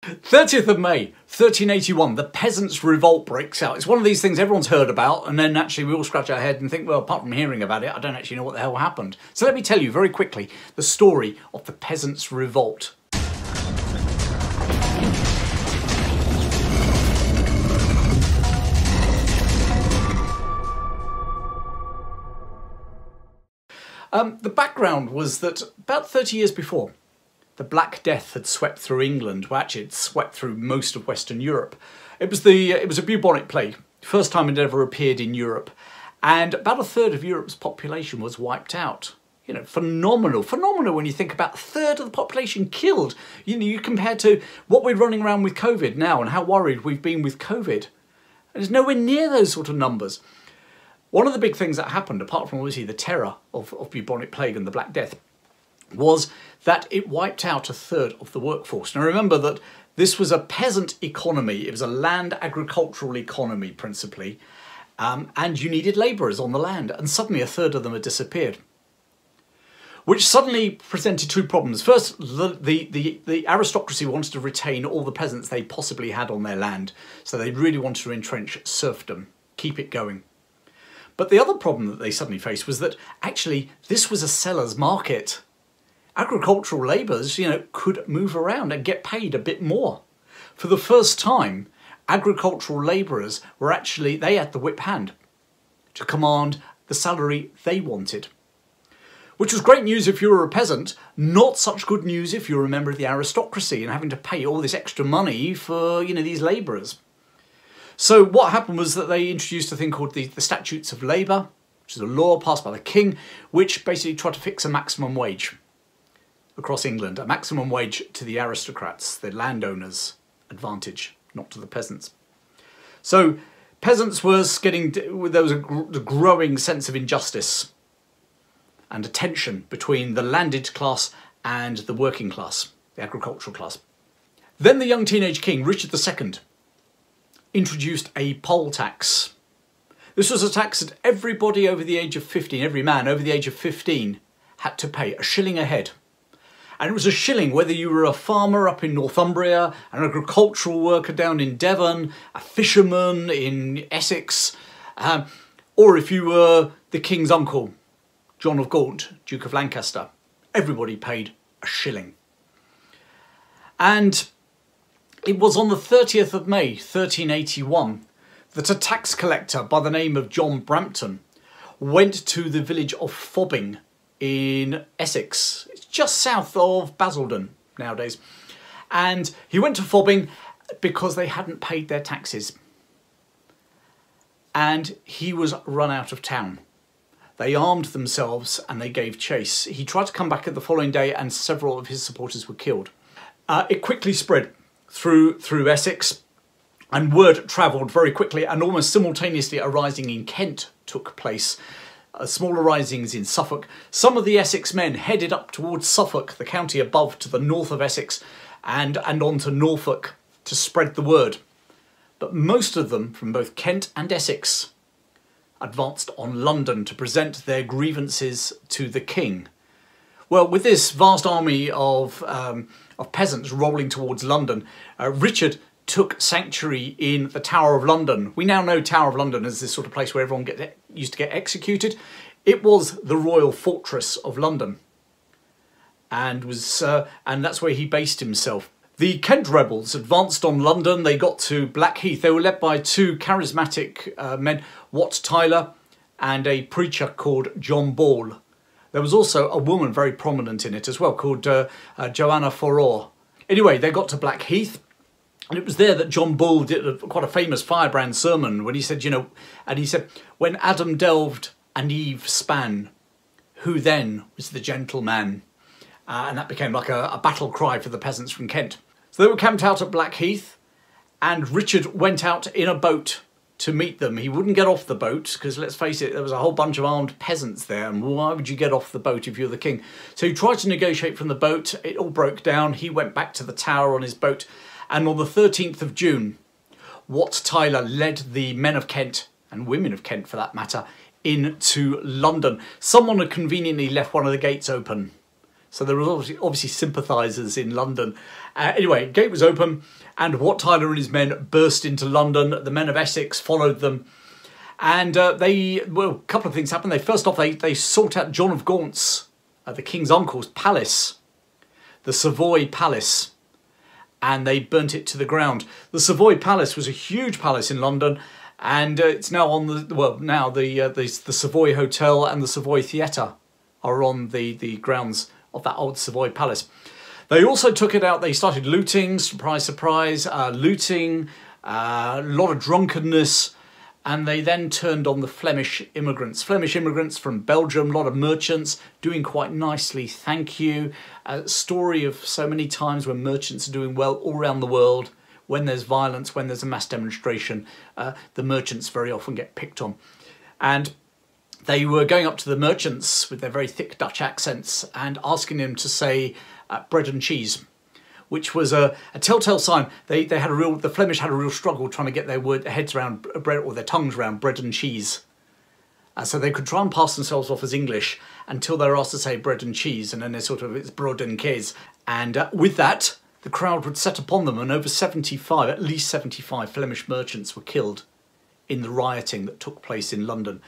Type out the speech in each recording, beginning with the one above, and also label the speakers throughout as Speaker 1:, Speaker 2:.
Speaker 1: 30th of May, 1381, the Peasants Revolt breaks out. It's one of these things everyone's heard about, and then actually we all scratch our head and think, well, apart from hearing about it, I don't actually know what the hell happened. So let me tell you very quickly the story of the Peasants Revolt. The background was that about 30 years before, the Black Death had swept through England. Well, actually, it swept through most of Western Europe. It was a bubonic plague, first time it ever appeared in Europe, and about a third of Europe's population was wiped out. You know, phenomenal when you think about a third of the population killed. You know, you compare to what we're running around with COVID now and how worried we've been with COVID. And it's nowhere near those sort of numbers. One of the big things that happened, apart from obviously the terror of bubonic plague and the Black Death, was that it wiped out a third of the workforce. Now remember that this was a peasant economy, it was a land agricultural economy principally, and you needed labourers on the land, and suddenly a third of them had disappeared. Which suddenly presented two problems. First, the aristocracy wanted to retain all the peasants they possibly had on their land, so they really wanted to entrench serfdom, keep it going. But the other problem that they suddenly faced was that actually this was a seller's market. Agricultural labourers, you know, could move around and get paid a bit more. For the first time, agricultural labourers were actually, they had the whip hand to command the salary they wanted. Which was great news if you were a peasant, not such good news if you were a member of the aristocracy and having to pay all this extra money for, you know, these labourers. So what happened was that they introduced a thing called the Statutes of Labour, which is a law passed by the king, which basically tried to fix a maximum wage across England, a maximum wage to the aristocrats, the landowners' advantage, not to the peasants. So peasants was getting, there was a growing sense of injustice and a tension between the landed class and the working class, the agricultural class. Then the young teenage king, Richard II, introduced a poll tax. This was a tax that everybody over the age of 15, every man over the age of 15, had to pay a shilling a head. And it was a shilling whether you were a farmer up in Northumbria, an agricultural worker down in Devon, a fisherman in Essex, or if you were the king's uncle, John of Gaunt, Duke of Lancaster. Everybody paid a shilling. And it was on the 30th of May, 1381, that a tax collector by the name of John Brampton went to the village of Fobbing in Essex. It's just south of Basildon nowadays. And he went to Fobbing because they hadn't paid their taxes. And he was run out of town. They armed themselves and they gave chase. He tried to come back the following day and several of his supporters were killed. It quickly spread through Essex, and word travelled very quickly, and almost simultaneously a rising in Kent took place. Smaller risings in Suffolk. Some of the Essex men headed up towards Suffolk, the county above, to the north of Essex, and on to Norfolk to spread the word. But most of them, from both Kent and Essex, advanced on London to present their grievances to the king. Well, with this vast army of peasants rolling towards London, Richard took sanctuary in the Tower of London. We now know Tower of London as this sort of place where everyone used to get executed. It was the royal fortress of London, and that's where he based himself. The Kent rebels advanced on London. They got to Blackheath. They were led by two charismatic men, Wat Tyler and a preacher called John Ball. There was also a woman very prominent in it as well called Joanna Foror. Anyway, they got to Blackheath. And it was there that John Bull did quite a famous firebrand sermon when he said, you know, and he said, when Adam delved and Eve span, who then was the gentleman? And that became like a battle cry for the peasants from Kent. So they were camped out at Blackheath, and Richard went out in a boat to meet them. He wouldn't get off the boat because, let's face it, there was a whole bunch of armed peasants there, and why would you get off the boat if you're the king? So he tried to negotiate from the boat. It all broke down. He went back to the tower on his boat. And on the 13th of June, Wat Tyler led the men of Kent, and women of Kent for that matter, into London. Someone had conveniently left one of the gates open So there were obviously sympathisers in London. Anyway, gate was open, and Wat Tyler and his men burst into London. The men of Essex followed them. And a couple of things happened. First off, they sought out John of Gaunt's, the king's uncle's palace, the Savoy Palace, and they burnt it to the ground. The Savoy Palace was a huge palace in London, and it's now on the Savoy Hotel and the Savoy Theatre are on the grounds of that old Savoy Palace. They also took it out. They started looting, surprise, surprise, looting, a lot of drunkenness. And they then turned on the Flemish immigrants. Flemish immigrants from Belgium, a lot of merchants, doing quite nicely, thank you. A story of so many times when merchants are doing well all around the world. When there's violence, when there's a mass demonstration, the merchants very often get picked on. And they were going up to the merchants with their very thick Dutch accents and asking them to say bread and cheese, which was a telltale sign. The Flemish had a real struggle trying to get their heads around bread, or their tongues around bread and cheese. So they could try and pass themselves off as English until they were asked to say bread and cheese, and then it's brood and kees. And with that, the crowd would set upon them, and over at least 75 Flemish merchants were killed in the rioting that took place in London.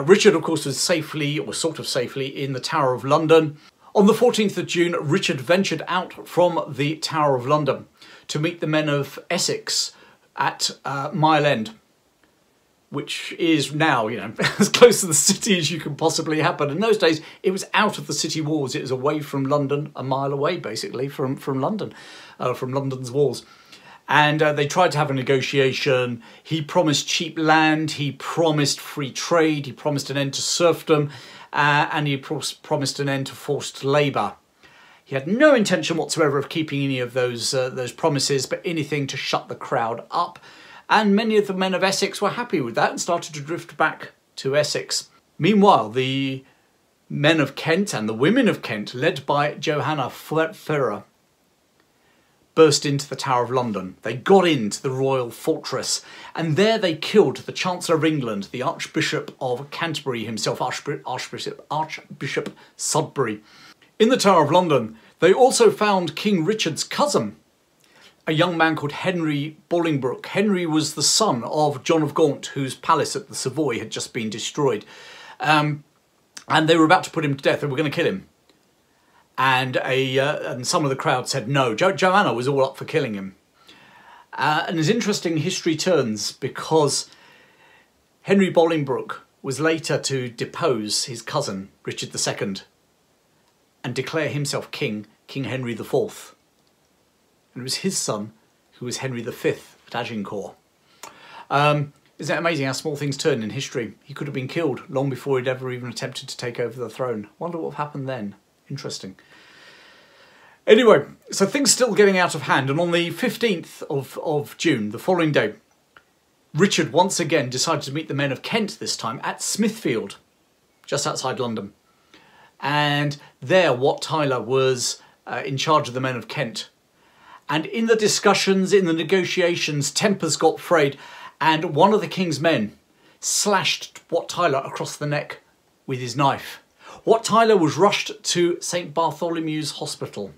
Speaker 1: Richard, of course, was safely in the Tower of London. On the 14th of June, Richard ventured out from the Tower of London to meet the men of Essex at Mile End, which is now, as close to the city as you can possibly have. But in those days, it was out of the city walls. It was away from London, a mile away, basically, from London, from London's walls. And they tried to have a negotiation. He promised cheap land. He promised free trade. He promised an end to serfdom. And he promised an end to forced labour. He had no intention whatsoever of keeping any of those promises, but anything to shut the crowd up. And many of the men of Essex were happy with that and started to drift back to Essex. Meanwhile, the men of Kent and the women of Kent, led by Johanna Ferrer, burst into the Tower of London. They got into the royal fortress, and there they killed the Chancellor of England, the Archbishop of Canterbury himself, Archbishop Sudbury. In the Tower of London, they also found King Richard's cousin, a young man called Henry Bolingbroke. Henry was the son of John of Gaunt, whose palace at the Savoy had just been destroyed. And they were about to put him to death. They were going to kill him. And some of the crowd said no. Joanna was all up for killing him. And there's interesting history turns, because Henry Bolingbroke was later to depose his cousin, Richard II, and declare himself king, King Henry IV. And it was his son who was Henry V at Agincourt. Isn't it amazing how small things turn in history? He could have been killed long before he'd ever even attempted to take over the throne. Wonder what happened then. Interesting. Anyway, so things still getting out of hand, and on the 15th of June, the following day, Richard once again decided to meet the men of Kent, this time at Smithfield, just outside London. And there, Wat Tyler was in charge of the men of Kent. And in the discussions, in the negotiations, tempers got frayed, and one of the king's men slashed Wat Tyler across the neck with his knife. Wat Tyler was rushed to St Bartholomew's Hospital.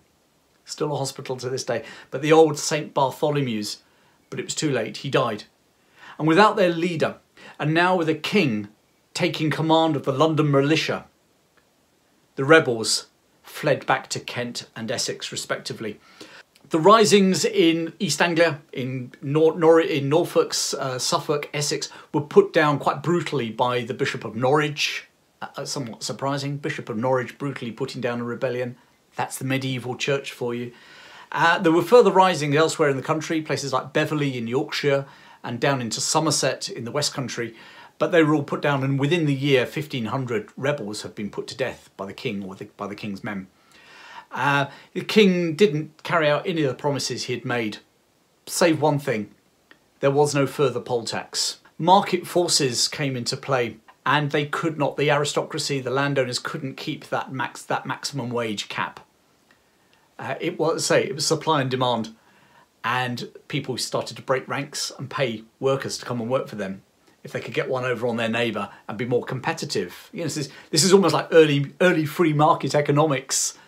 Speaker 1: Still a hospital to this day, but the old St Bartholomew's. But it was too late, he died. And without their leader, and now with a king taking command of the London militia, the rebels fled back to Kent and Essex respectively. The risings in East Anglia, in Norfolk, Suffolk, Essex, were put down quite brutally by the Bishop of Norwich. Somewhat surprising, Bishop of Norwich brutally putting down a rebellion. That's the medieval church for you. There were further risings elsewhere in the country, places like Beverley in Yorkshire and down into Somerset in the West Country, but they were all put down, and within the year 1500 rebels have been put to death by the king or by the king's men. The king didn't carry out any of the promises he had made, save one thing: there was no further poll tax. Market forces came into play, and they could not, the aristocracy, the landowners couldn't keep that maximum wage cap. It was supply and demand, and people started to break ranks and pay workers to come and work for them if they could get one over on their neighbour and be more competitive. This is almost like early free market economics.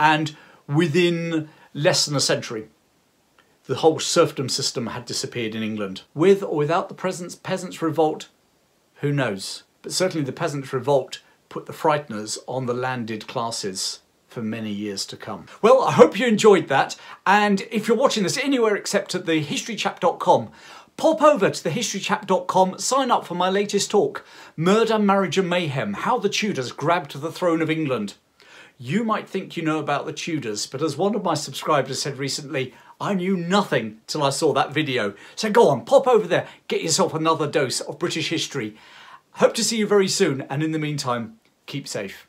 Speaker 1: and within less than a century, the whole serfdom system had disappeared in England. With or without the Peasants Revolt, who knows? But certainly the Peasants Revolt put the frighteners on the landed classes for many years to come. Well, I hope you enjoyed that, and if you're watching this anywhere except at the historychap.com, pop over to the historychap.com, sign up for my latest talk, Murder, Marriage and Mayhem, How the Tudors Grabbed the Throne of England. You might think you know about the Tudors, but as one of my subscribers said recently, I knew nothing till I saw that video. So go on, pop over there, get yourself another dose of British history. Hope to see you very soon, and in the meantime, keep safe.